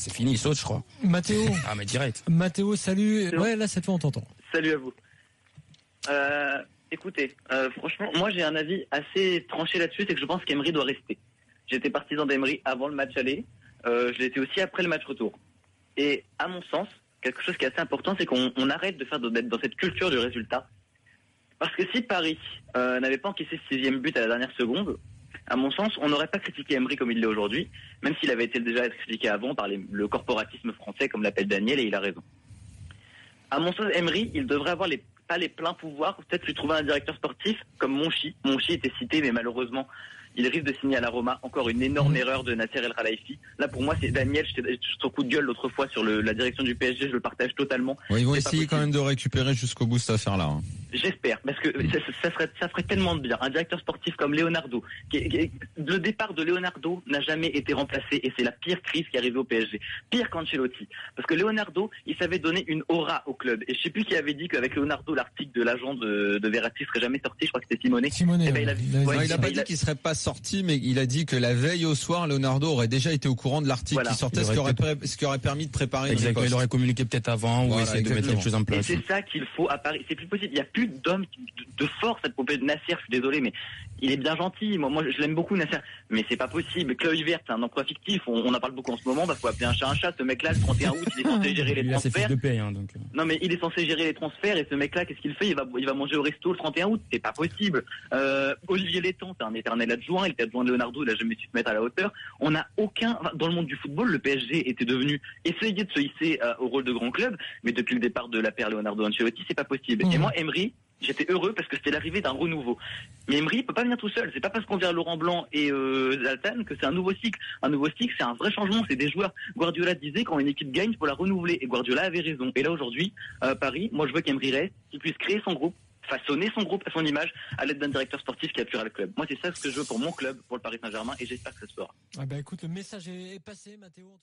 C'est fini, il saute, je crois. Mathéo. Ah, mais direct. Mathéo, salut. Ouais, là, cette fois, on t'entend. Salut à vous. Écoutez, franchement, moi j'ai un avis assez tranché là-dessus, c'est que je pense qu'Emery doit rester. J'étais partisan d'Emery avant le match aller, je l'étais aussi après le match retour. Et à mon sens, quelque chose qui est assez important, c'est qu'on arrête d'être dans cette culture du résultat. Parce que si Paris n'avait pas encaissé ce 6e but à la dernière seconde, à mon sens, on n'aurait pas critiqué Emery comme il l'est aujourd'hui, même s'il avait été déjà critiqué avant par le corporatisme français, comme l'appelle Daniel, et il a raison. À mon sens, Emery, il devrait avoir pas les pleins pouvoirs, peut-être lui trouver un directeur sportif comme Monchi. Monchi était cité, mais malheureusement, il risque de signer à la Roma. Encore une énorme erreur de Nasser El Khelaifi. Là, pour moi, c'est Daniel. Son coup de gueule l'autre fois sur la direction du PSG, je le partage totalement. Ouais, ils vont essayer quand même de récupérer jusqu'au bout cette affaire-là. Hein. J'espère, parce que ça ferait tellement de bien. Un directeur sportif comme Leonardo, le départ de Leonardo n'a jamais été remplacé et c'est la pire crise qui est arrivée au PSG. Pire qu'Ancelotti. Parce que Leonardo, il savait donner une aura au club. Et je sais plus qui avait dit qu'avec Leonardo, l'article de l'agent de Verratti serait jamais sorti. Je crois que c'était Simone. Simone. Il a pas dit qu'il serait pas sorti, mais il a dit que la veille au soir, Leonardo aurait déjà été au courant de l'article qui sortait, ce qui aurait permis de préparer. Exactement. Il aurait communiqué peut-être avant ou essayer de mettre quelque chose en place. Et c'est ça qu'il faut à Paris. C'est plus possible. Il y a plus d'hommes de force à propos de Nasser. Je suis désolé, mais il est bien gentil. Moi, je l'aime beaucoup, Nasser. Mais c'est pas possible. Chloé Vert, c'est un emploi fictif. On en parle beaucoup en ce moment. Bah, faut appeler un chat un chat. Ce mec-là, le 31 août, il est censé gérer les transferts. De paye, hein, donc. Non, mais il est censé gérer les transferts et ce mec-là, qu'est-ce qu'il fait? Il va manger au resto le 31 août. C'est pas possible. Olivier Létang, c'est un éternel adjoint. Il était adjoint de Leonardo. Il a jamais su se mettre à la hauteur. On n'a dans le monde du football, le PSG était devenu essayer de se hisser au rôle de grand club, mais depuis le départ de la paire Leonardo Ancelotti, c'est pas possible. Et moi, Emery, j'étais heureux parce que c'était l'arrivée d'un renouveau. Mais Emery peut pas venir tout seul. C'est pas parce qu'on vient Laurent Blanc et Zlatan que c'est un nouveau cycle. Un nouveau cycle, c'est un vrai changement. C'est des joueurs. Guardiola disait quand une équipe gagne, il faut la renouveler. Et Guardiola avait raison. Et là aujourd'hui, Paris, moi je veux qu'Emery reste, qu'il puisse créer son groupe, façonner son groupe à son image à l'aide d'un directeur sportif qui appuiera le club. Moi, c'est ça ce que je veux pour mon club, pour le Paris Saint-Germain, et j'espère que ça se fera. Ah bah écoute, le message est passé, Mathéo. En tout cas.